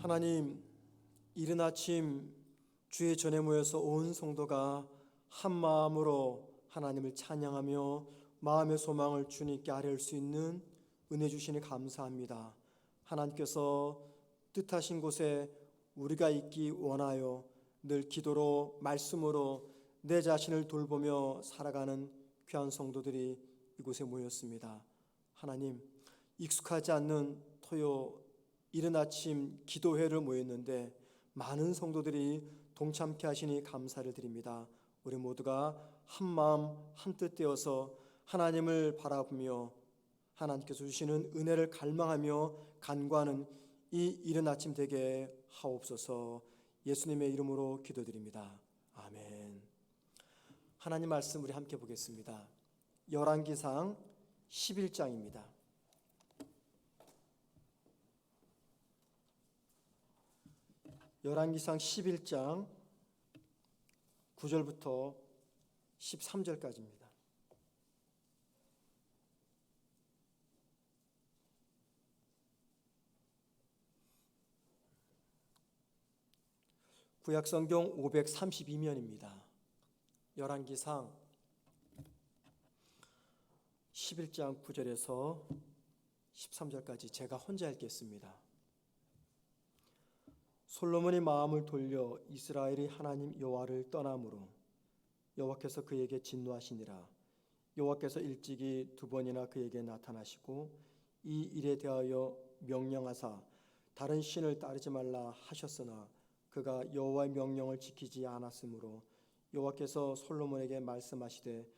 하나님, 이른 아침 주의 전에 모여서 온 성도가 한 마음으로 하나님을 찬양하며 마음의 소망을 주님께 아뢰올 수 있는 은혜 주시니 감사합니다. 하나님께서 뜻하신 곳에 우리가 있기 원하여 늘 기도로 말씀으로 내 자신을 돌보며 살아가는 귀한 성도들이 이곳에 모였습니다. 하나님, 익숙하지 않는 토요 이른 아침 기도회를 모였는데 많은 성도들이 동참케 하시니 감사를 드립니다. 우리 모두가 한 마음 한 뜻 되어서 하나님을 바라보며 하나님께서 주시는 은혜를 갈망하며 간구하는 이 이른 아침 되게 하옵소서. 예수님의 이름으로 기도드립니다. 아멘. 하나님 말씀 우리 함께 보겠습니다. 열왕기상 11장입니다. 열왕기상 11장 9절부터 13절까지입니다. 구약성경 532면입니다. 열왕기상 11장 9절에서 13절까지 제가 혼자 읽겠습니다. 솔로몬이 마음을 돌려 이스라엘이 하나님 여호와를 떠나므로 여호와께서 그에게 진노하시니라. 여호와께서 일찍이 두 번이나 그에게 나타나시고 이 일에 대하여 명령하사 다른 신을 따르지 말라 하셨으나 그가 여호와의 명령을 지키지 않았으므로 여호와께서 솔로몬에게 말씀하시되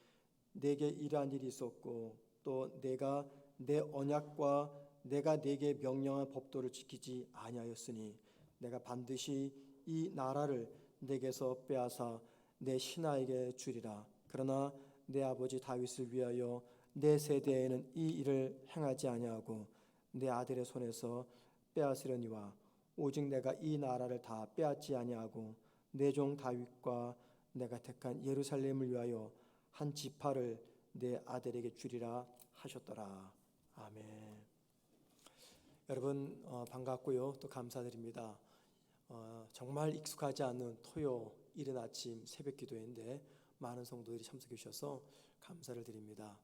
내게 이러한 일이 있었고 또 내가 내 언약과 내가 내게 명령한 법도를 지키지 아니하였으니 내가 반드시 이 나라를 내게서 빼앗아 내 신하에게 주리라. 그러나 내 아버지 다윗을 위하여 내 세대에는 이 일을 행하지 아니하고 내 아들의 손에서 빼앗으려니와 오직 내가 이 나라를 다 빼앗지 아니하고 내 종 다윗과 내가 택한 예루살렘을 위하여 한 지파를 내 아들에게 주리라 하셨더라. 아멘. 여러분 반갑고요. 또 감사드립니다. 정말 익숙하지 않은 토요 이른 아침 새벽 기도회인데 많은 성도들이 참석해 주셔서 감사를 드립니다.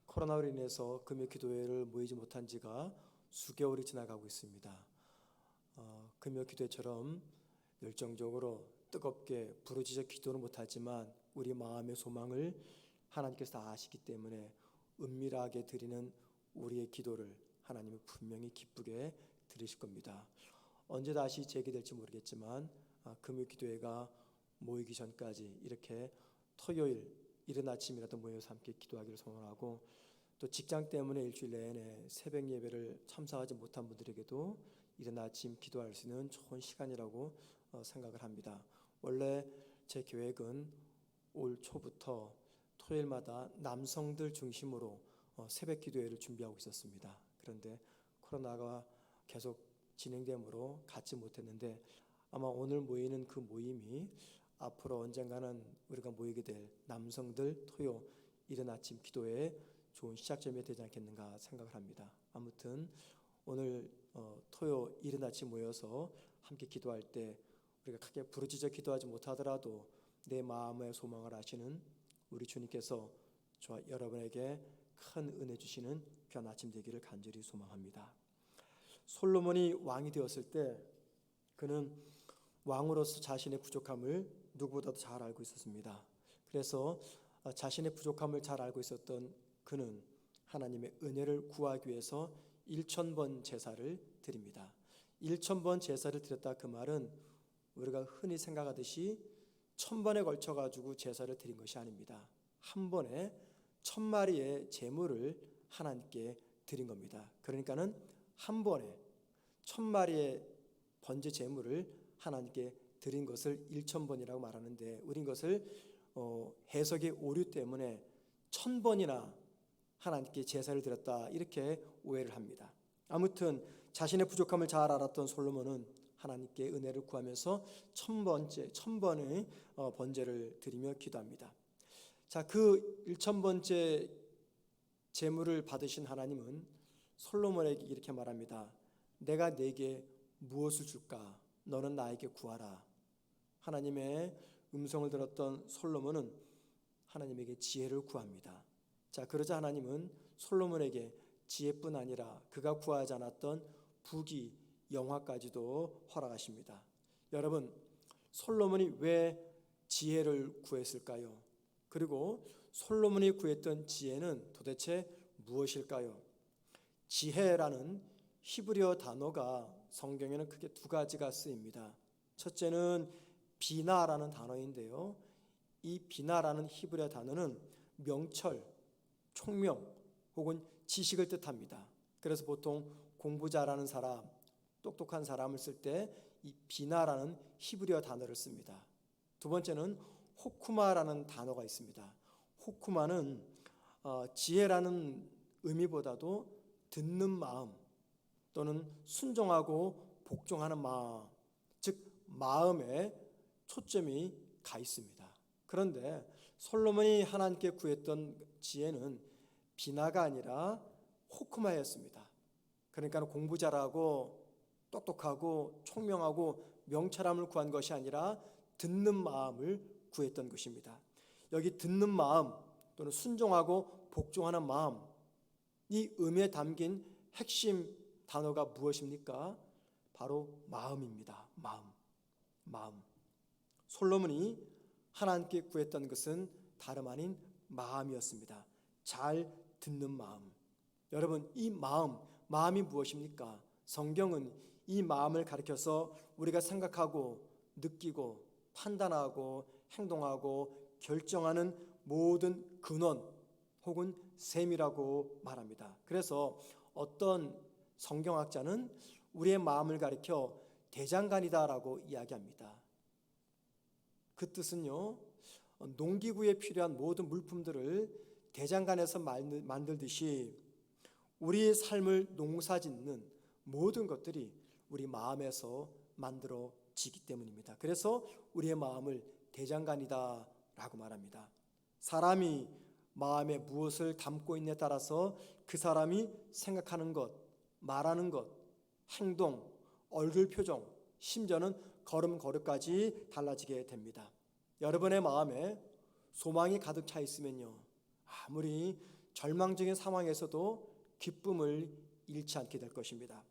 코로나로 인해서 금요 기도회를 모이지 못한 지가 수개월이 지나가고 있습니다. 금요 기도회처럼 열정적으로 뜨겁게 부르짖어 기도는 못하지만 우리 마음의 소망을 하나님께서 다 아시기 때문에 은밀하게 드리는 우리의 기도를 하나님은 분명히 기쁘게 들으실 겁니다. 언제 다시 재개될지 모르겠지만 금요 기도회가 모이기 전까지 이렇게 토요일 이른 아침이라도 모여서 함께 기도하기를 소원하고, 또 직장 때문에 일주일 내내 새벽 예배를 참석하지 못한 분들에게도 이른 아침 기도할 수 있는 좋은 시간이라고 생각을 합니다. 원래 제 계획은 올 초부터 토요일마다 남성들 중심으로 새벽 기도회를 준비하고 있었습니다. 그런데 코로나가 계속 진행되므로 갖지 못했는데 아마 오늘 모이는 그 모임이 앞으로 언젠가는 우리가 모이게 될 남성들 토요 이른 아침 기도회의 좋은 시작점이 되지 않겠는가 생각을 합니다. 아무튼 오늘 토요 이른 아침 모여서 함께 기도할 때 우리가 크게 부르짖어 기도하지 못하더라도 내 마음의 소망을 아시는 우리 주님께서 저와 여러분에게 큰 은혜 주시는 귀한 아침 되기를 간절히 소망합니다. 솔로몬이 왕이 되었을 때 그는 왕으로서 자신의 부족함을 누구보다도 잘 알고 있었습니다. 그래서 자신의 부족함을 잘 알고 있었던 그는 하나님의 은혜를 구하기 위해서 1000번 제사를 드립니다. 1000번 제사를 드렸다 그 말은 우리가 흔히 생각하듯이 1000번에 걸쳐 가지고 제사를 드린 것이 아닙니다. 한 번에 1000마리의 제물을 하나님께 드린 겁니다. 그러니까는 한 번에 1000마리의 번제 제물을 하나님께 드린 것을 1000번이라고 말하는데, 우린 것을 해석의 오류 때문에 1000번이나 하나님께 제사를 드렸다 이렇게 오해를 합니다. 아무튼 자신의 부족함을 잘 알았던 솔로몬은 하나님께 은혜를 구하면서 1000번의 번제를 드리며 기도합니다. 자, 그 1000번째 제물을 받으신 하나님은 솔로몬에게 이렇게 말합니다. 내가 네게 무엇을 줄까? 너는 나에게 구하라. 하나님의 음성을 들었던 솔로몬은 하나님에게 지혜를 구합니다. 자, 그러자 하나님은 솔로몬에게 지혜뿐 아니라 그가 구하지 않았던 부귀, 영화까지도 허락하십니다. 여러분, 솔로몬이 왜 지혜를 구했을까요? 그리고 솔로몬이 구했던 지혜는 도대체 무엇일까요? 지혜라는 히브리어 단어가 성경에는 크게 두 가지가 쓰입니다. 첫째는 비나라는 단어인데요. 이 비나라는 히브리어 단어는 명철, 총명 혹은 지식을 뜻합니다. 그래서 보통 공부 잘하는 사람, 똑똑한 사람을 쓸 때 이 비나라는 히브리어 단어를 씁니다. 두 번째는 호쿠마라는 단어가 있습니다. 호쿠마는 지혜라는 의미보다도 듣는 마음 또는 순종하고 복종하는 마음, 즉 마음에 초점이 가 있습니다. 그런데 솔로몬이 하나님께 구했던 지혜는 비나가 아니라 호크마였습니다. 그러니까 공부 잘하고 똑똑하고 총명하고 명철함을 구한 것이 아니라 듣는 마음을 구했던 것입니다. 여기 듣는 마음 또는 순종하고 복종하는 마음, 이 의미에 담긴 핵심 단어가 무엇입니까? 바로 마음입니다. 마음. 솔로몬이 하나님께 구했던 것은 다름 아닌 마음이었습니다. 잘 듣는 마음. 여러분, 이 마음이 무엇입니까? 성경은 이 마음을 가리켜서 우리가 생각하고 느끼고 판단하고 행동하고 결정하는 모든 근원 혹은 셈이라고 말합니다. 그래서 어떤 성경학자는 우리의 마음을 가리켜 대장간이다라고 이야기합니다. 그 뜻은요, 농기구에 필요한 모든 물품들을 대장간에서 만들듯이 우리의 삶을 농사짓는 모든 것들이 우리 마음에서 만들어지기 때문입니다. 그래서 우리의 마음을 대장간이다 라고 말합니다. 사람이 마음에 무엇을 담고 있느냐에 따라서 그 사람이 생각하는 것, 말하는 것, 행동, 얼굴 표정, 심지어는 걸음걸이까지 달라지게 됩니다. 여러분의 마음에 소망이 가득 차 있으면요, 아무리 절망적인 상황에서도 기쁨을 잃지 않게 될 것입니다.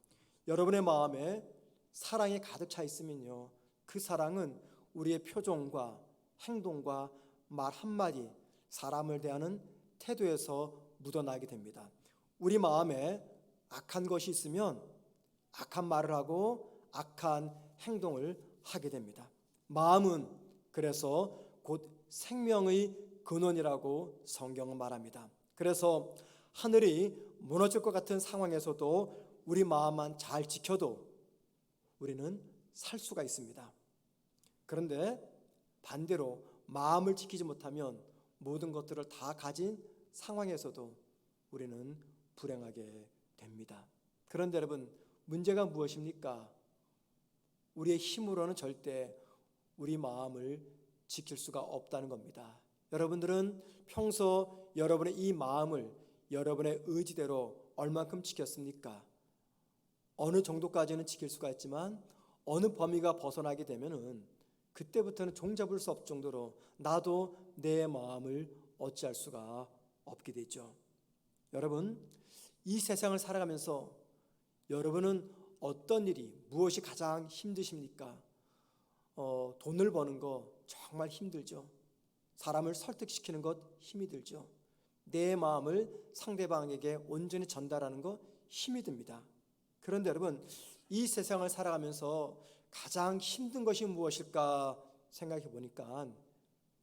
여러분의 마음에 사랑이 가득 차 있으면요, 그 사랑은 우리의 표정과 행동과 말 한마디, 사람을 대하는 태도에서 묻어나게 됩니다. 우리 마음에 악한 것이 있으면 악한 말을 하고 악한 행동을 하게 됩니다. 마음은 그래서 곧 생명의 근원이라고 성경은 말합니다. 그래서 하늘이 무너질 것 같은 상황에서도 우리 마음만 잘 지켜도 우리는 살 수가 있습니다. 그런데 반대로 마음을 지키지 못하면 모든 것들을 다 가진 상황에서도 우리는 불행하게 됩니다. 그런데 여러분, 문제가 무엇입니까? 우리의 힘으로는 절대 우리 마음을 지킬 수가 없다는 겁니다. 여러분들은 평소 여러분의 이 마음을 여러분의 의지대로 얼만큼 지켰습니까? 어느 정도까지는 지킬 수가 있지만 어느 범위가 벗어나게 되면은 그때부터는 종잡을 수 없을 정도로 나도 내 마음을 어찌할 수가 없게 되죠. 여러분, 이 세상을 살아가면서 여러분은 어떤 일이, 무엇이 가장 힘드십니까? 돈을 버는 거 정말 힘들죠. 사람을 설득시키는 것 힘이 들죠. 내 마음을 상대방에게 온전히 전달하는 것 힘이 듭니다. 그런데 여러분, 이 세상을 살아가면서 가장 힘든 것이 무엇일까 생각해 보니까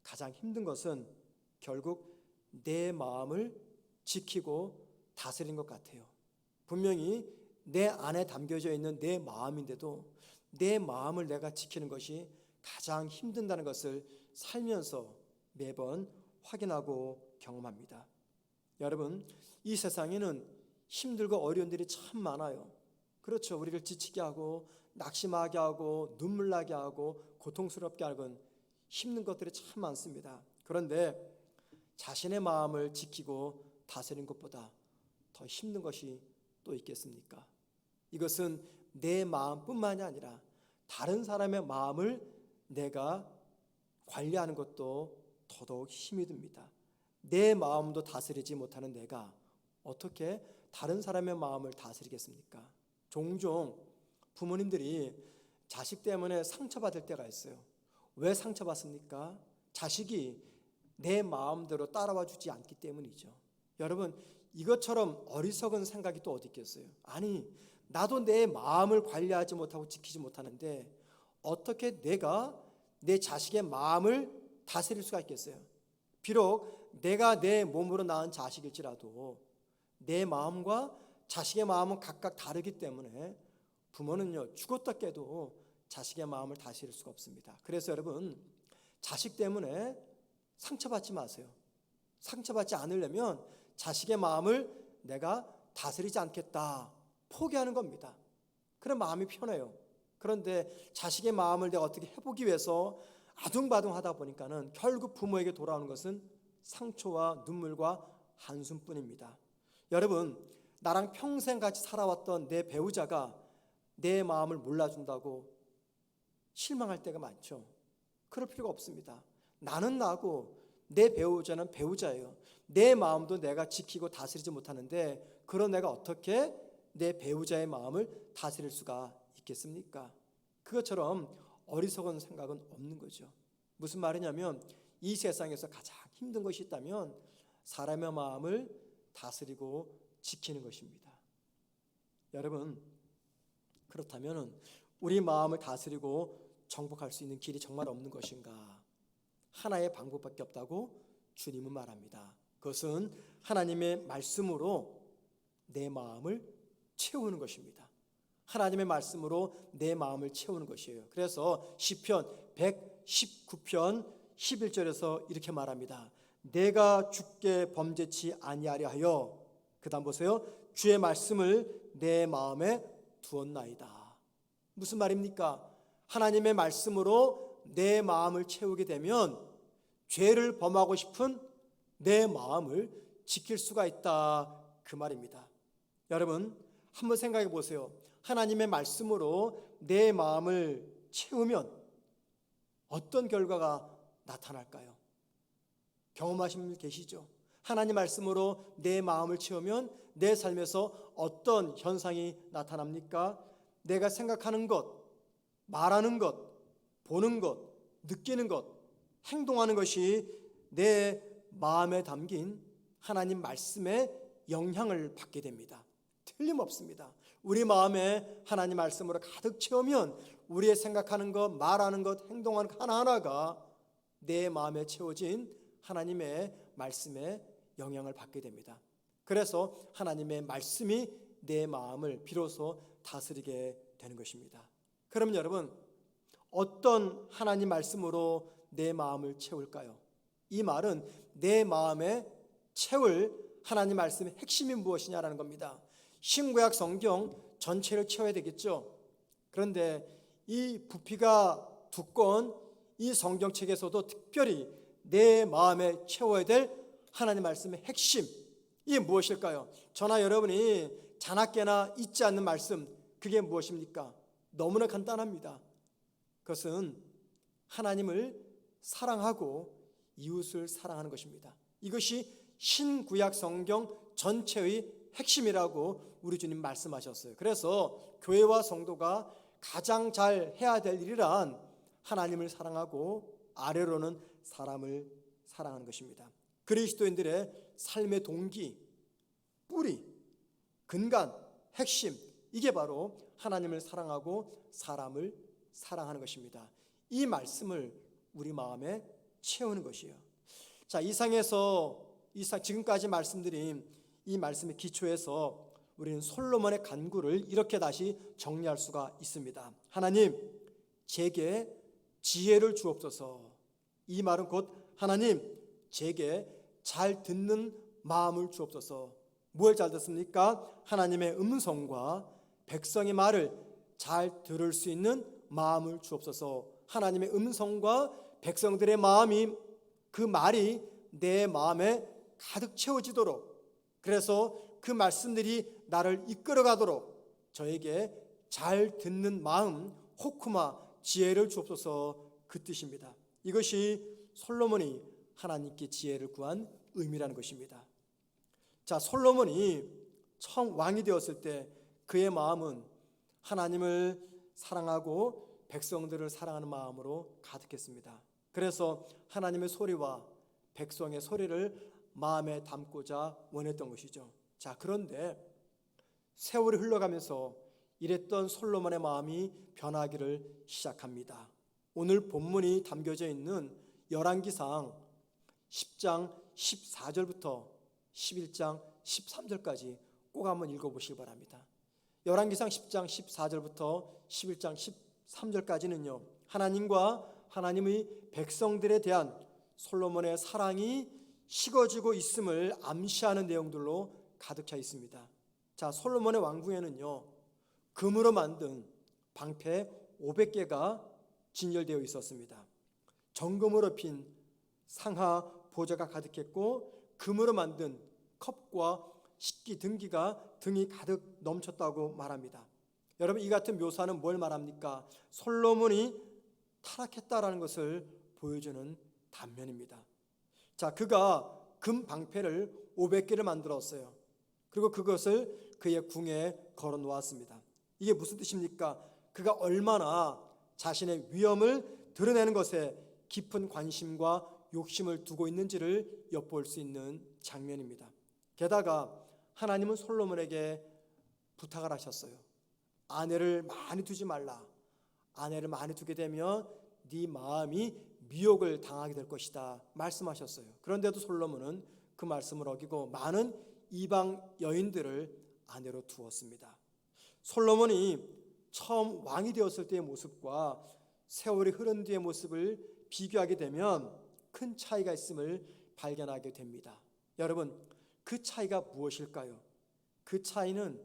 가장 힘든 것은 결국 내 마음을 지키고 다스리는 것 같아요. 분명히 내 안에 담겨져 있는 내 마음인데도 내 마음을 내가 지키는 것이 가장 힘든다는 것을 살면서 매번 확인하고 경험합니다. 여러분, 이 세상에는 힘들고 어려운 일이 참 많아요. 그렇죠. 우리를 지치게 하고 낙심하게 하고 눈물 나게 하고 고통스럽게 하는 힘든 것들이 참 많습니다. 그런데 자신의 마음을 지키고 다스리는 것보다 더 힘든 것이 또 있겠습니까? 이것은 내 마음뿐만이 아니라 다른 사람의 마음을 내가 관리하는 것도 더더욱 힘이 듭니다. 내 마음도 다스리지 못하는 내가 어떻게 다른 사람의 마음을 다스리겠습니까? 종종 부모님들이 자식 때문에 상처받을 때가 있어요. 왜 상처받습니까? 자식이 내 마음대로 따라와 주지 않기 때문이죠. 여러분, 이것처럼 어리석은 생각이 또 어디 있겠어요? 아니, 나도 내 마음을 관리하지 못하고 지키지 못하는데 어떻게 내가 내 자식의 마음을 다스릴 수가 있겠어요? 비록 내가 내 몸으로 낳은 자식일지라도 내 마음과 자식의 마음은 각각 다르기 때문에 부모는요, 죽었다 깨도 자식의 마음을 다스릴 수가 없습니다. 그래서 여러분, 자식 때문에 상처받지 마세요. 상처받지 않으려면 자식의 마음을 내가 다스리지 않겠다, 포기하는 겁니다. 그런 마음이 편해요. 그런데 자식의 마음을 내가 어떻게 해보기 위해서 아둥바둥 하다 보니까는 결국 부모에게 돌아오는 것은 상처와 눈물과 한숨뿐입니다. 여러분, 나랑 평생 같이 살아왔던 내 배우자가 내 마음을 몰라준다고 실망할 때가 많죠. 그럴 필요가 없습니다. 나는 나고 내 배우자는 배우자예요. 내 마음도 내가 지키고 다스리지 못하는데 그런 내가 어떻게 내 배우자의 마음을 다스릴 수가 있겠습니까? 그것처럼 어리석은 생각은 없는 거죠. 무슨 말이냐면 이 세상에서 가장 힘든 것이 있다면 사람의 마음을 다스리고 지키는 것입니다. 여러분, 그렇다면 우리 마음을 다스리고 정복할 수 있는 길이 정말 없는 것인가? 하나의 방법밖에 없다고 주님은 말합니다. 그것은 하나님의 말씀으로 내 마음을 채우는 것입니다. 하나님의 말씀으로 내 마음을 채우는 것이에요. 그래서 시편 119편 11절에서 이렇게 말합니다. 내가 주께 범죄치 아니하려 하여, 그 다음 보세요, 주의 말씀을 내 마음에 두었나이다. 무슨 말입니까? 하나님의 말씀으로 내 마음을 채우게 되면 죄를 범하고 싶은 내 마음을 지킬 수가 있다, 그 말입니다. 여러분, 한번 생각해 보세요. 하나님의 말씀으로 내 마음을 채우면 어떤 결과가 나타날까요? 경험하신 분 계시죠? 하나님 말씀으로 내 마음을 채우면 내 삶에서 어떤 현상이 나타납니까? 내가 생각하는 것, 말하는 것, 보는 것, 느끼는 것, 행동하는 것이 내 마음에 담긴 하나님 말씀의 영향을 받게 됩니다. 틀림없습니다. 우리 마음에 하나님 말씀으로 가득 채우면 우리의 생각하는 것, 말하는 것, 행동하는 것 하나하나가 내 마음에 채워진 하나님의 말씀에 영향을 받게 됩니다. 그래서 하나님의 말씀이 내 마음을 비로소 다스리게 되는 것입니다. 그럼 여러분, 어떤 하나님 말씀으로 내 마음을 채울까요? 이 말은 내 마음에 채울 하나님 말씀의 핵심이 무엇이냐라는 겁니다. 신구약 성경 전체를 채워야 되겠죠. 그런데 이 부피가 두꺼운 이 성경책에서도 특별히 내 마음에 채워야 될 하나님 말씀의 핵심, 이게 무엇일까요? 저나 여러분이 자나깨나 잊지 않는 말씀, 그게 무엇입니까? 너무나 간단합니다. 그것은 하나님을 사랑하고 이웃을 사랑하는 것입니다. 이것이 신구약 성경 전체의 핵심이라고 우리 주님 말씀하셨어요. 그래서 교회와 성도가 가장 잘 해야 될 일이란 하나님을 사랑하고 아래로는 사람을 사랑하는 것입니다. 그리스도인들의 삶의 동기, 뿌리, 근간, 핵심, 이게 바로 하나님을 사랑하고 사람을 사랑하는 것입니다. 이 말씀을 우리 마음에 채우는 것이에요. 자, 이상에서 지금까지 말씀드린 이 말씀의 기초에서 우리는 솔로몬의 간구를 이렇게 다시 정리할 수가 있습니다. 하나님, 제게 지혜를 주옵소서. 이 말은 곧 하나님, 제게 잘 듣는 마음을 주옵소서. 뭘 잘 듣습니까? 하나님의 음성과 백성의 말을 잘 들을 수 있는 마음을 주옵소서. 하나님의 음성과 백성들의 마음이, 그 말이 내 마음에 가득 채워지도록, 그래서 그 말씀들이 나를 이끌어가도록 저에게 잘 듣는 마음, 호쿠마, 지혜를 주옵소서, 그 뜻입니다. 이것이 솔로몬이 하나님께 지혜를 구한 의미라는 것입니다. 자, 솔로몬이 처음 왕이 되었을 때 그의 마음은 하나님을 사랑하고 백성들을 사랑하는 마음으로 가득했습니다. 그래서 하나님의 소리와 백성의 소리를 마음에 담고자 원했던 것이죠. 자, 그런데 세월이 흘러가면서 이랬던 솔로몬의 마음이 변하기를 시작합니다. 오늘 본문이 담겨져 있는 열왕기상 10장 14절부터 11장 13절까지 꼭 한번 읽어보시기 바랍니다. 열왕기상 10장 14절부터 11장 13절까지는요, 하나님과 하나님의 백성들에 대한 솔로몬의 사랑이 식어지고 있음을 암시하는 내용들로 가득 차 있습니다. 자, 솔로몬의 왕궁에는요, 금으로 만든 방패 500개가 진열되어 있었습니다. 정금으로 핀 상하 보좌가 가득했고, 금으로 만든 컵과 식기 등기가 등이 가득 넘쳤다고 말합니다. 여러분, 이 같은 묘사는 뭘 말합니까? 솔로몬이 타락했다라는 것을 보여주는 단면입니다. 자, 그가 금 방패를 500개를 만들었어요. 그리고 그것을 그의 궁에 걸어 놓았습니다. 이게 무슨 뜻입니까? 그가 얼마나 자신의 위엄을 드러내는 것에 깊은 관심과 욕심을 두고 있는지를 엿볼 수 있는 장면입니다. 게다가 하나님은 솔로몬에게 부탁을 하셨어요. 아내를 많이 두지 말라. 아내를 많이 두게 되면 네 마음이 미혹을 당하게 될 것이다 말씀하셨어요. 그런데도 솔로몬은 그 말씀을 어기고 많은 이방 여인들을 아내로 두었습니다. 솔로몬이 처음 왕이 되었을 때의 모습과 세월이 흐른 뒤의 모습을 비교하게 되면 큰 차이가 있음을 발견하게 됩니다. 여러분, 그 차이가 무엇일까요? 그 차이는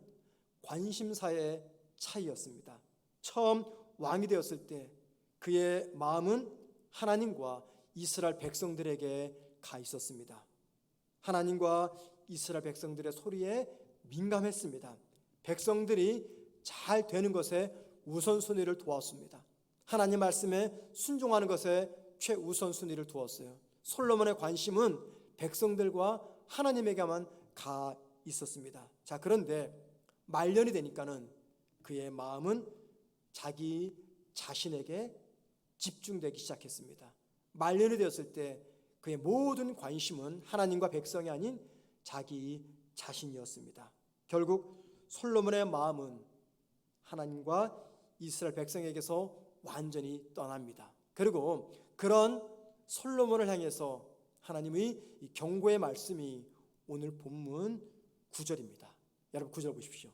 관심사의 차이였습니다. 처음 왕이 되었을 때 그의 마음은 하나님과 이스라엘 백성들에게 가 있었습니다. 하나님과 이스라엘 백성들의 소리에 민감했습니다. 백성들이 잘 되는 것에 우선순위를 두었습니다. 하나님 말씀에 순종하는 것에 최우선순위를 두었어요. 솔로몬의 관심은 백성들과 하나님에게만 가 있었습니다. 자, 그런데 말년이 되니까는 그의 마음은 자기 자신에게 집중되기 시작했습니다. 말년이 되었을 때 그의 모든 관심은 하나님과 백성이 아닌 자기 자신이었습니다. 결국 솔로몬의 마음은 하나님과 이스라엘 백성에게서 완전히 떠납니다. 그리고 그런 솔로몬을 향해서 하나님의 경고의 말씀이 오늘 본문 9절입니다. 여러분 9절 보십시오.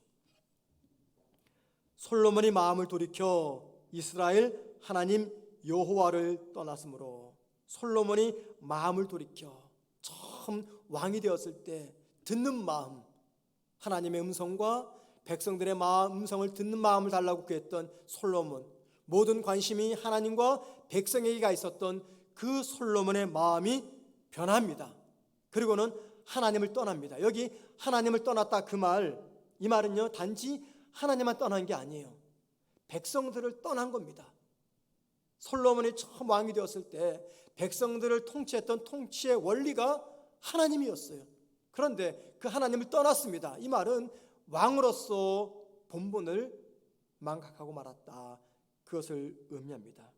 솔로몬이 마음을 돌이켜 이스라엘 하나님 여호와를 떠났으므로. 솔로몬이 마음을 돌이켜 처음 왕이 되었을 때 듣는 마음, 하나님의 음성과 백성들의 음성을 듣는 마음을 달라고 구했던 솔로몬, 모든 관심이 하나님과 백성에게 있었던 그 솔로몬의 마음이 변합니다. 그리고는 하나님을 떠납니다. 여기 하나님을 떠났다 이 말은요, 단지 하나님만 떠난 게 아니에요. 백성들을 떠난 겁니다. 솔로몬이 처음 왕이 되었을 때 백성들을 통치했던 통치의 원리가 하나님이었어요. 그런데 그 하나님을 떠났습니다. 이 말은 왕으로서 본분을 망각하고 말았다, 그것을 의미합니다.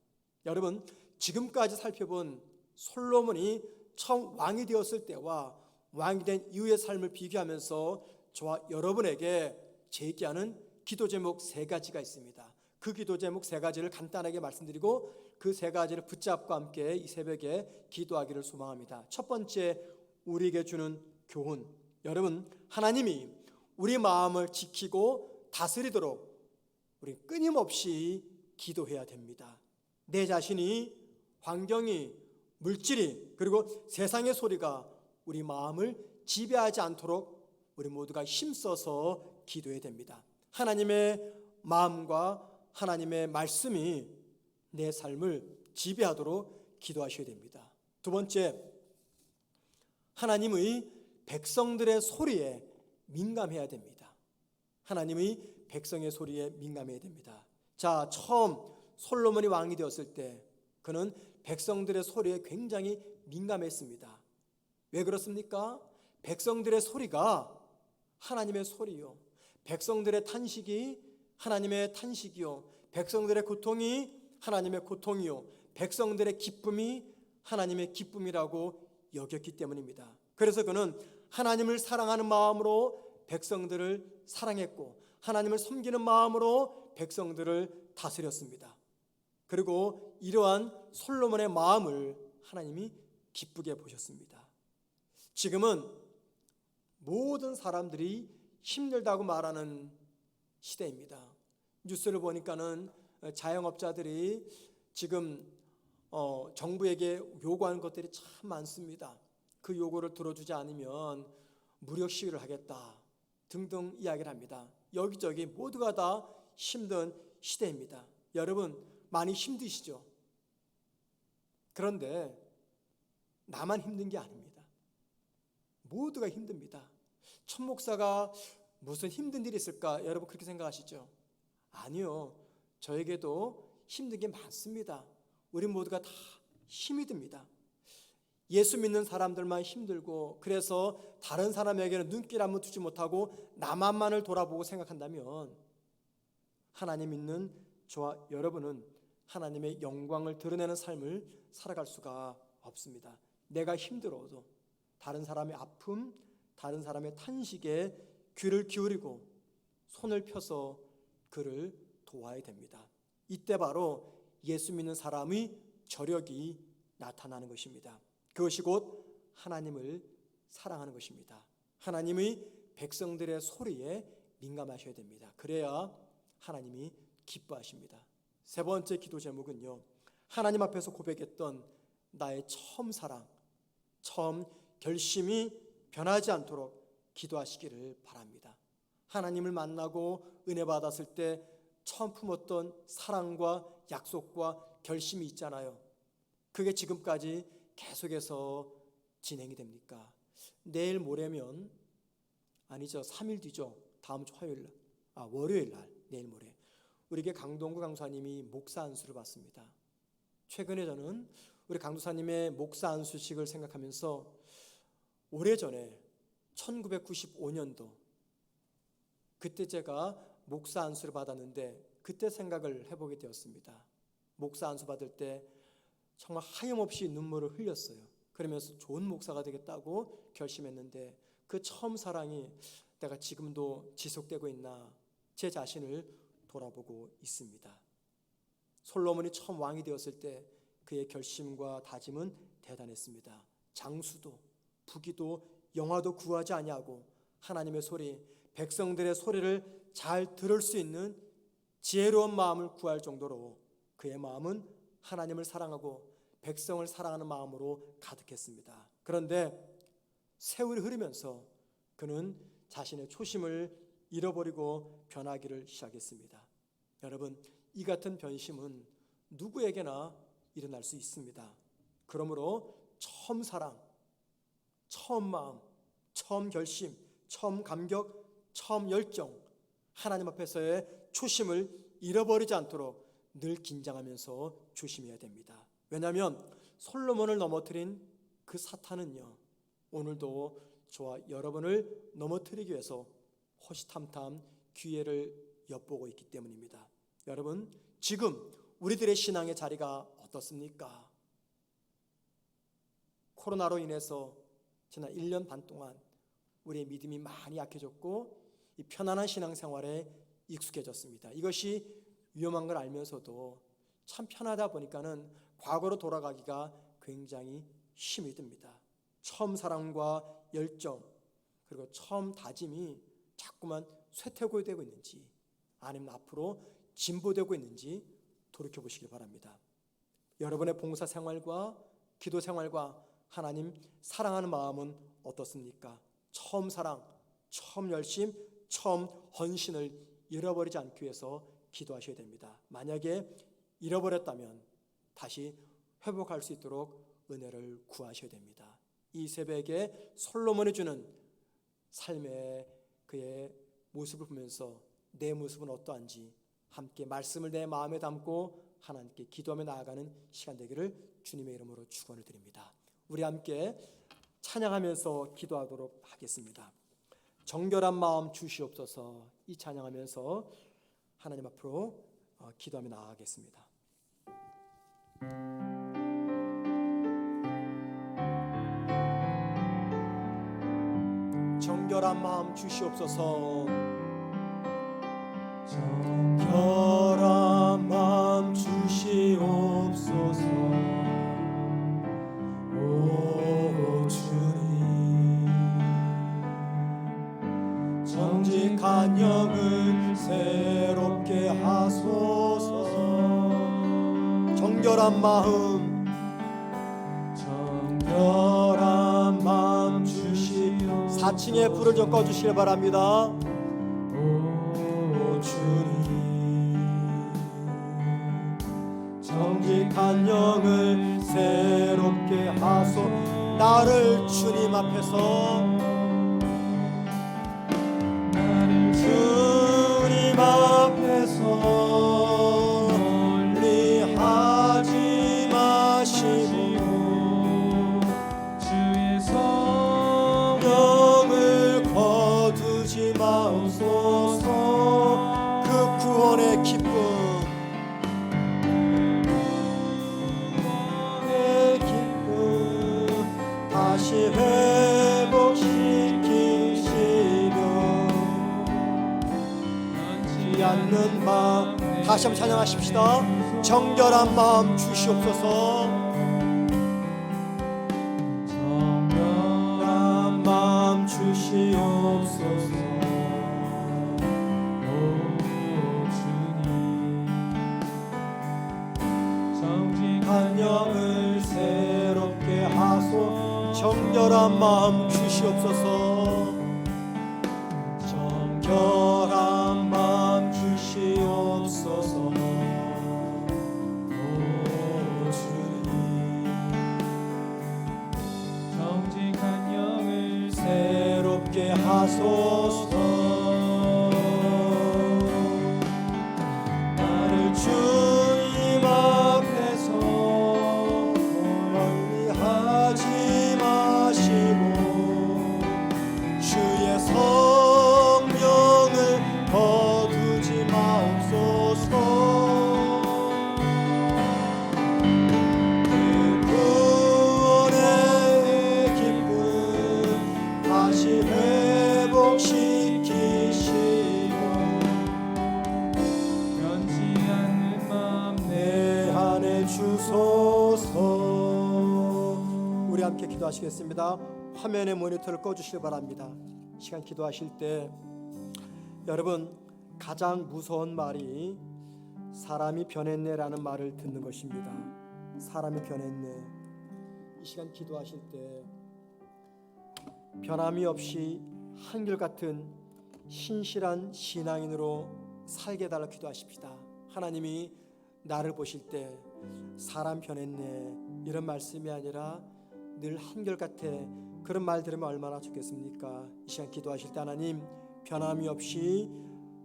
여러분, 지금까지 살펴본 솔로몬이 처음 왕이 되었을 때와 왕이 된 이후의 삶을 비교하면서 저와 여러분에게 제기하는 기도 제목 3가지가 있습니다. 그 기도 제목 3가지를 간단하게 말씀드리고 그 3가지를 붙잡고 함께 이 새벽에 기도하기를 소망합니다. 첫 번째, 우리에게 주는 교훈. 여러분, 하나님이 우리 마음을 지키고 다스리도록 우리 끊임없이 기도해야 됩니다. 내 자신이, 환경이, 물질이, 그리고 세상의 소리가 우리 마음을 지배하지 않도록 우리 모두가 힘써서 기도해야 됩니다. 하나님의 마음과 하나님의 말씀이 내 삶을 지배하도록 기도하셔야 됩니다. 두 번째, 하나님의 백성들의 소리에 민감해야 됩니다. 하나님의 백성의 소리에 민감해야 됩니다. 자, 처음 솔로몬이 왕이 되었을 때 그는 백성들의 소리에 굉장히 민감했습니다. 왜 그렇습니까? 백성들의 소리가 하나님의 소리요, 백성들의 탄식이 하나님의 탄식이요, 백성들의 고통이 하나님의 고통이요, 백성들의 기쁨이 하나님의 기쁨이라고 여겼기 때문입니다. 그래서 그는 하나님을 사랑하는 마음으로 백성들을 사랑했고 하나님을 섬기는 마음으로 백성들을 다스렸습니다. 그리고 이러한 솔로몬의 마음을 하나님이 기쁘게 보셨습니다. 지금은 모든 사람들이 힘들다고 말하는 시대입니다. 뉴스를 보니까는 자영업자들이 지금 정부에게 요구하는 것들이 참 많습니다. 그 요구를 들어주지 않으면 무력 시위를 하겠다 등등 이야기를 합니다. 여기저기 모두가 다 힘든 시대입니다. 여러분 많이 힘드시죠? 그런데 나만 힘든 게 아닙니다. 모두가 힘듭니다. 천 목사가 무슨 힘든 일이 있을까? 여러분 그렇게 생각하시죠? 아니요. 저에게도 힘든 게 많습니다. 우리 모두가 다 힘이 듭니다. 예수 믿는 사람들만 힘들고 그래서 다른 사람에게는 눈길 한번 두지 못하고 나만만을 돌아보고 생각한다면 하나님 믿는 저와 여러분은 하나님의 영광을 드러내는 삶을 살아갈 수가 없습니다. 내가 힘들어도 다른 사람의 아픔, 다른 사람의 탄식에 귀를 기울이고 손을 펴서 그를 도와야 됩니다. 이때 바로 예수 믿는 사람의 저력이 나타나는 것입니다. 그것이 곧 하나님을 사랑하는 것입니다. 하나님의 백성들의 소리에 민감하셔야 됩니다. 그래야 하나님이 기뻐하십니다. 세 번째 기도 제목은요, 하나님 앞에서 고백했던 나의 처음 사랑, 처음 결심이 변하지 않도록 기도하시기를 바랍니다. 하나님을 만나고 은혜 받았을 때 처음 품었던 사랑과 약속과 결심이 있잖아요. 그게 지금까지 계속해서 진행이 됩니까? 내일 모레면 아니죠, 3일 뒤죠. 다음 주 월요일 날, 내일 모레 우리에게 강동구 강사님이 목사 안수를 받습니다. 최근에 저는 우리 강도사님의 목사 안수식을 생각하면서 오래전에 1995년도 그때 제가 목사 안수를 받았는데 그때 생각을 해보게 되었습니다. 목사 안수 받을 때 정말 하염없이 눈물을 흘렸어요. 그러면서 좋은 목사가 되겠다고 결심했는데 그 처음 사랑이 내가 지금도 지속되고 있나 제 자신을 돌아보고 있습니다. 솔로몬이 처음 왕이 되었을 때 그의 결심과 다짐은 대단했습니다. 장수도 부귀도 영화도 구하지 아니하고 하나님의 소리, 백성들의 소리를 잘 들을 수 있는 지혜로운 마음을 구할 정도로 그의 마음은 하나님을 사랑하고 백성을 사랑하는 마음으로 가득했습니다. 그런데 세월이 흐르면서 그는 자신의 초심을 잃어버리고 변하기를 시작했습니다. 여러분, 이 같은 변심은 누구에게나 일어날 수 있습니다. 그러므로 처음 사랑, 처음 마음, 처음 결심, 처음 감격, 처음 열정, 하나님 앞에서의 초심을 잃어버리지 않도록 늘 긴장하면서 조심해야 됩니다. 왜냐하면 솔로몬을 넘어뜨린 그 사탄은요, 오늘도 저와 여러분을 넘어뜨리기 위해서 호시탐탐 기회를 엿보고 있기 때문입니다. 여러분, 지금 우리들의 신앙의 자리가 어떻습니까? 코로나로 인해서 지난 1년 반 동안 우리의 믿음이 많이 약해졌고 이 편안한 신앙생활에 익숙해졌습니다. 이것이 위험한 걸 알면서도 참 편하다 보니까는 과거로 돌아가기가 굉장히 힘이 듭니다. 처음 사랑과 열정 그리고 처음 다짐이 자꾸만 쇠퇴고되고 있는지 아니면 앞으로 진보되고 있는지 돌이켜보시기 바랍니다. 여러분의 봉사생활과 기도생활과 하나님 사랑하는 마음은 어떻습니까? 처음 사랑, 처음 열심, 처음 헌신을 잃어버리지 않기 위해서 기도하셔야 됩니다. 만약에 잃어버렸다면 다시 회복할 수 있도록 은혜를 구하셔야 됩니다. 이 새벽에 솔로몬이 주는 삶의 그의 모습을 보면서 내 모습은 어떠한지 함께 말씀을 내 마음에 담고 하나님께 기도하며 나아가는 시간 되기를 주님의 이름으로 축원을 드립니다. 우리 함께 찬양하면서 기도하도록 하겠습니다. 정결한 마음 주시옵소서. 이 찬양하면서 하나님 앞으로 기도하며 나아가겠습니다. 정결한 마음 주시옵소서. 정결한 마음 주시옵소서. 오 주님, 정직한 영을 새롭게 하소서. 정결한 마음, 정결한 마음 주시. 4층에 불을 좀 꺼주시길 바랍니다. 오 주님, 정직한 영을 새롭게 하소. 나를 주님 앞에서, 나를 주님 앞에서 멀리 하지 마시고 주의 성령을 거두지 마옵소서. 그 구원의 기쁨, 다시 회복시키시며 변치 않는 마음. 다시 한번 찬양하십시다. 정결한 마음 주시옵소서. 정결한 마음 주시옵소서. 오 주님, 정직한 영을 새롭게 하소. 정결한 마음 주시옵소서. 정결한 마음 주시옵소서. 오 주님, 정직한 영을 새롭게 하소서. 나를 주님 앞에서 멀리 하지 마시고 주의 성령을 거두지 마옵소서. 그 구원의 기쁨 다시 회복시키시고 변치 않는 마음 내 안에 주소서. 우리 함께 기도하시겠습니다. 화면의 모니터를 꺼주시기 바랍니다. 시간 기도하실 때 여러분, 가장 무서운 말이 사람이 변했네라는 말을 듣는 것입니다. 사람이 변했네. 이 시간 기도하실 때 변함이 없이 한결같은 신실한 신앙인으로 살게 해달라 기도하십시다. 하나님이 나를 보실 때 사람 변했네 이런 말씀이 아니라 늘 한결같아, 그런 말 들으면 얼마나 좋겠습니까? 이 시간 기도하실 때 하나님, 변함이 없이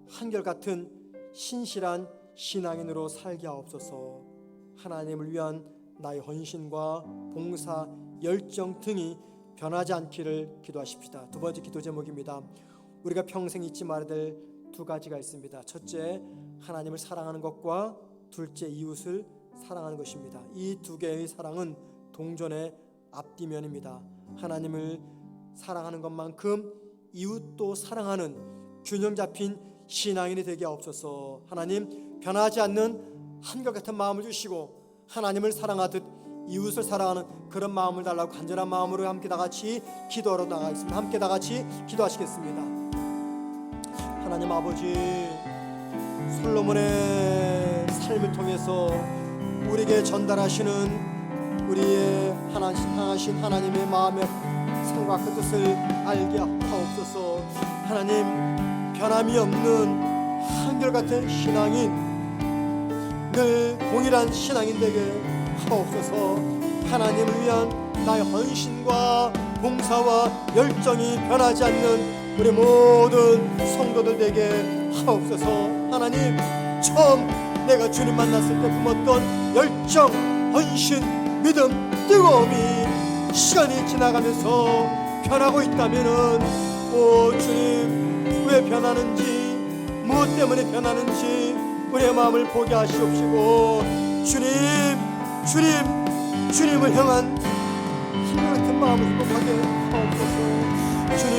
한결같은 신실한 신앙인으로 살게 하옵소서. 하나님을 위한 나의 헌신과 봉사, 열정 등이 변하지 않기를 기도하십시다. 두 번째 기도 제목입니다. 우리가 평생 잊지 말아야 될 두 가지가 있습니다. 첫째, 하나님을 사랑하는 것과 둘째, 이웃을 사랑하는 것입니다. 이 두 개의 사랑은 동전의 앞뒤면입니다. 하나님을 사랑하는 것만큼 이웃도 사랑하는 균형 잡힌 신앙인이 되게 하옵소서. 하나님, 변하지 않는 한결같은 마음을 주시고 하나님을 사랑하듯 이웃을 사랑하는 그런 마음을 달라고 간절한 마음으로 함께 다 같이 기도하러 나가겠습니다. 함께 다 같이 기도하시겠습니다. 하나님 아버지, 솔로몬의 삶을 통해서 우리에게 전달하시는 우리의 향하신 하나님의 마음의 생각과 뜻을 알게 하옵소서. 하나님, 변함이 없는 한결같은 신앙인, 늘 동일한 신앙인 되게 하옵소서. 하나님을 위한 나의 헌신과 봉사와 열정이 변하지 않는 우리 모든 성도들 되게 하옵소서. 하나님, 처음 내가 주님 만났을 때 품었던 열정, 헌신, 믿음, 뜨거움이 시간이 지나가면서 변하고 있다면은 주님, 왜 변하는지, 무엇 때문에 변하는지 우리의 마음을 보게 하시옵시고, 주님을 향한 한결같은 마음을 회복하게 하옵소서. 주님,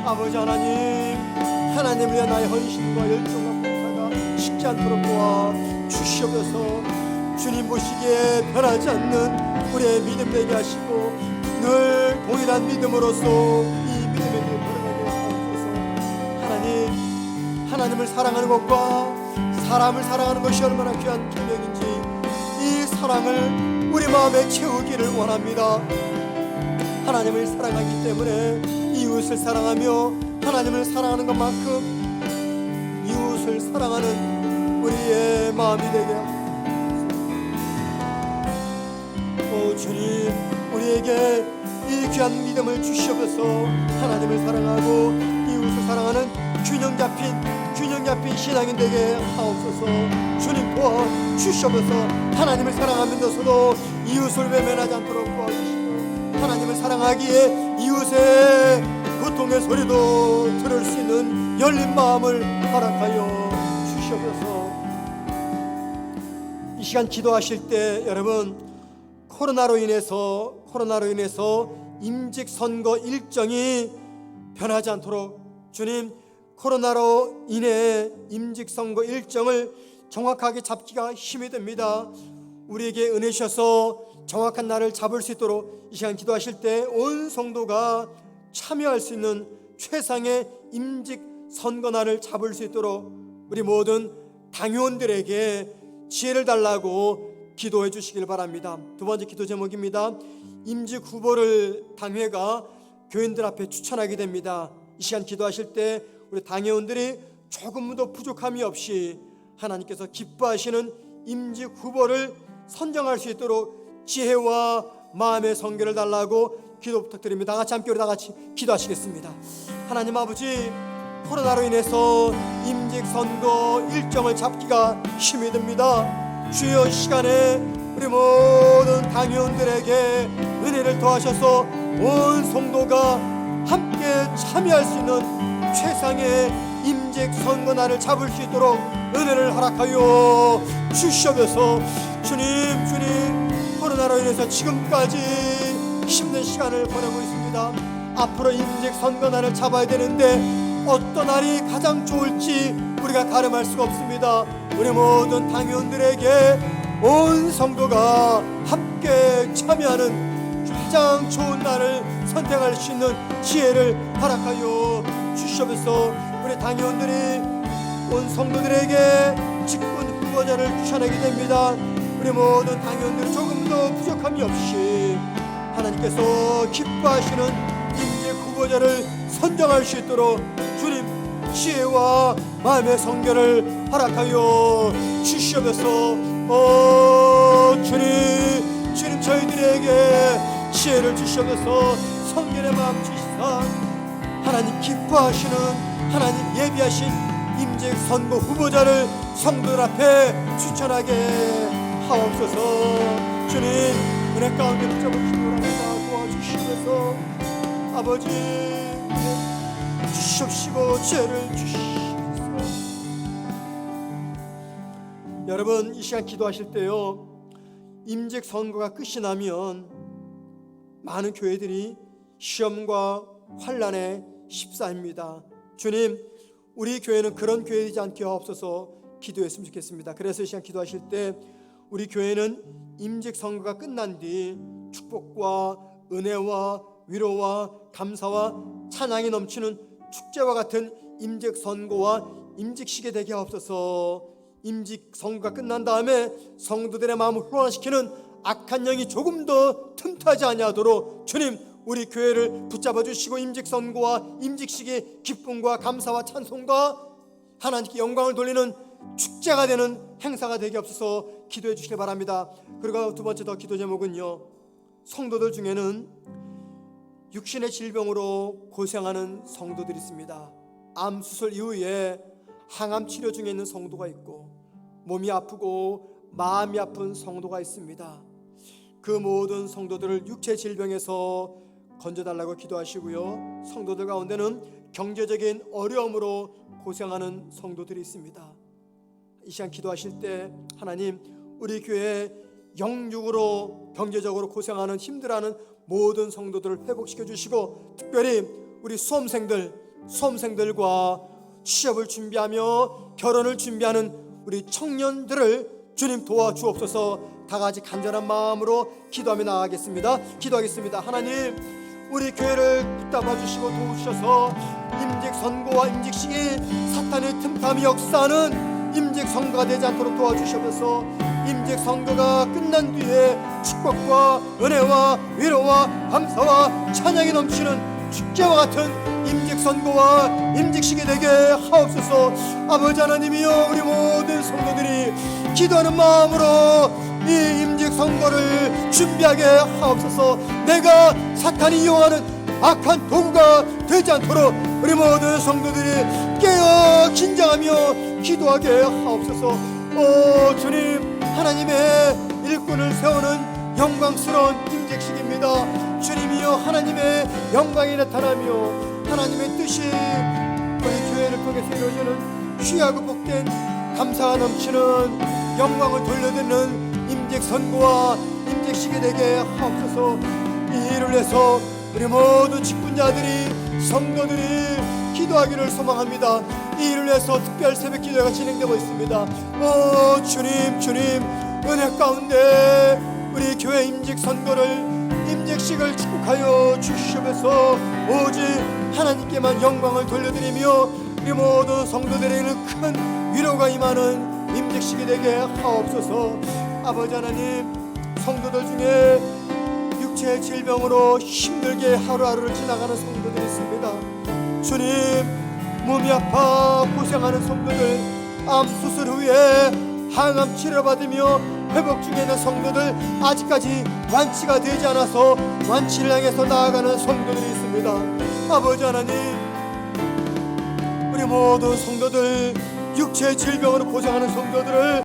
아버지 하나님을 위한 나의 헌신과 열정과 봉사가 식지 않도록 도와 주시옵소서. 주님 보시기에 변하지 않는 우리의 믿음 되게 하시고, 늘 동일한 믿음으로써 이 믿음의 길을 걸어가게 하옵소서. 하나님을 사랑하는 것과 사람을 사랑하는 것이 얼마나 귀한 계명인지 이 사랑을 우리 마음에 채우기를 원합니다. 하나님을 사랑하기 때문에 이웃을 사랑하며 하나님을 사랑하는 것만큼 이웃을 사랑하는 우리의 마음이 되게 하옵소서. 주님, 우리에게 이 귀한 믿음을 주시옵소서. 하나님을 사랑하고 이웃을 사랑하는 균형 잡힌 신앙이 되게 하옵소서. 주님 도와 주시옵소서. 하나님을 사랑하면서도 이웃을 외면하지 않도록 도와주시고, 하나님을 사랑하기에 이웃의 고통의 소리도 들을 수 있는 열린 마음을 허락하여 주시옵소서. 이 시간 기도하실 때 여러분, 코로나로 인해서 임직 선거 일정이 변하지 않도록 주님, 코로나로 인해 임직 선거 일정을 정확하게 잡기가 힘이 듭니다. 우리에게 은혜 주셔서 정확한 날을 잡을 수 있도록 이 시간 기도하실 때 온 성도가 참여할 수 있는 최상의 임직 선거날을 잡을 수 있도록 우리 모든 당회원들에게 지혜를 달라고 기도해 주시길 바랍니다. 두 번째 기도 제목입니다. 임직 후보를 당회가 교인들 앞에 추천하게 됩니다. 이 시간 기도하실 때 우리 당회원들이 조금도 부족함이 없이 하나님께서 기뻐하시는 임직 후보를 선정할 수 있도록 지혜와 마음의 성결을 달라고 기도 부탁드립니다. 다 같이 함께 우리 다 같이 기도하시겠습니다. 하나님 아버지, 코로나로 인해서 임직 선거 일정을 잡기가 힘이 듭니다. 주여, 시간에 우리 모든 당회원들에게 은혜를 더하셔서 온 성도가 함께 참여할 수 있는 최상의 임직 선거날을 잡을 수 있도록 은혜를 허락하여 주시옵소서. 주님, 코로나로 인해서 지금까지 힘든 시간을 보내고 있습니다. 앞으로 임직 선거날을 잡아야 되는데 어떤 날이 가장 좋을지 우리가 가늠할 수가 없습니다. 우리 모든 당회원들에게 온 성도가 함께 참여하는 가장 좋은 날을 선택할 수 있는 지혜를 허락하여 주시옵소서. 우리 당회원들이 온 성도들에게 직분 후보자를 추천하게 됩니다. 우리 모든 당회원들이 조금도 부족함이 없이 하나님께서 기뻐하시는 임직 후보자를 선정할 수 있도록 주님 지혜와 마음의 성결을 허락하여 주시옵소서. 주님 저희들에게 지혜를 주시옵소서. 성결의 마음 주시사 하나님 기뻐하시는, 하나님 예비하신 임직 선거 후보자를 성도들 앞에 추천하게 하옵소서. 주님 은혜 가운데 붙잡으시기 바랍니다. 도와주시옵소서. 아버지 주시옵시고 지혜를 주시옵소서. 여러분, 이 시간 기도하실 때요, 임직 선거가 끝이 나면 많은 교회들이 시험과 환난에 휩싸입니다. 주님, 우리 교회는 그런 교회이지 않게 하옵소서 기도했으면 좋겠습니다. 그래서 이 시간 기도하실 때 우리 교회는 임직 선거가 끝난 뒤 축복과 은혜와 위로와 감사와 찬양이 넘치는 축제와 같은 임직 선거와 임직식이 되게 하옵소서. 임직 선거가 끝난 다음에 성도들의 마음을 혼란시키는 악한 영이 조금 더 틈타지 아니하도록 주님 우리 교회를 붙잡아 주시고 임직 선거와 임직식의 기쁨과 감사와 찬송과 하나님께 영광을 돌리는 축제가 되는 행사가 되게 없어서 기도해 주시기 바랍니다. 그리고 두 번째 더 기도 제목은요, 성도들 중에는 육신의 질병으로 고생하는 성도들이 있습니다. 암 수술 이후에 항암 치료 중에 있는 성도가 있고, 몸이 아프고 마음이 아픈 성도가 있습니다. 그 모든 성도들을 육체 질병에서 건져달라고 기도하시고요, 성도들 가운데는 경제적인 어려움으로 고생하는 성도들이 있습니다. 이 시간 기도하실 때 하나님, 우리 교회 영육으로 경제적으로 고생하는 힘들어하는 모든 성도들을 회복시켜 주시고, 특별히 우리 수험생들과 취업을 준비하며 결혼을 준비하는 우리 청년들을 주님 도와주옵소서. 다 같이 간절한 마음으로 기도하며 나아가겠습니다. 기도하겠습니다. 하나님, 우리 교회를 붙잡아 주시고 도우셔서 임직선거와 임직식이 사탄의 틈탐이 역사하는 임직선거가 되지 않도록 도와주셔서 임직선거가 끝난 뒤에 축복과 은혜와 위로와 감사와 찬양이 넘치는 축제와 같은 임직선거와 임직식이 되게 하옵소서. 아버지 하나님이여, 우리 모든 성도들이 기도하는 마음으로 이 임직선거를 준비하게 하옵소서. 내가 사탄이 이용하는 악한 도구가 되지 않도록 우리 모든 성도들이 깨어 긴장하며 기도하게 하옵소서. 오 주님, 하나님의 일꾼을 세우는 영광스러운 임직식입니다. 주님이여, 하나님의 영광이 나타나며 하나님의 뜻이 우리 교회를 통해서 이루어지는 귀하고 복된 감사가 넘치는 영광을 돌려드리는 임직선고와 임직식이 되게 하옵소서. 이 일을 위해서 우리 모든 직분자들이, 성도들이 기도하기를 소망합니다. 이 일을 위해서 특별 새벽 기도가 진행되고 있습니다. 오 주님, 은혜 가운데 우리 교회 임직선거를, 임직식을 축복하여 주시옵소서. 오직 하나님께만 영광을 돌려드리며 우리 모든 성도들에게는 큰 위로가 임하는 임직식이 되게 하옵소서. 아버지 하나님, 성도들 중에 육체의 질병으로 힘들게 하루하루를 지나가는 성도들이 있습니다. 주님, 몸이 아파 고생하는 성도들, 암 수술 후에 항암 치료받으며 회복 중에 있는 성도들, 아직까지 완치가 되지 않아서 완치를 향해서 나아가는 성도들이 있습니다. 아버지 하나님, 우리 모든 성도들, 육체의 질병으로 고생하는 성도들을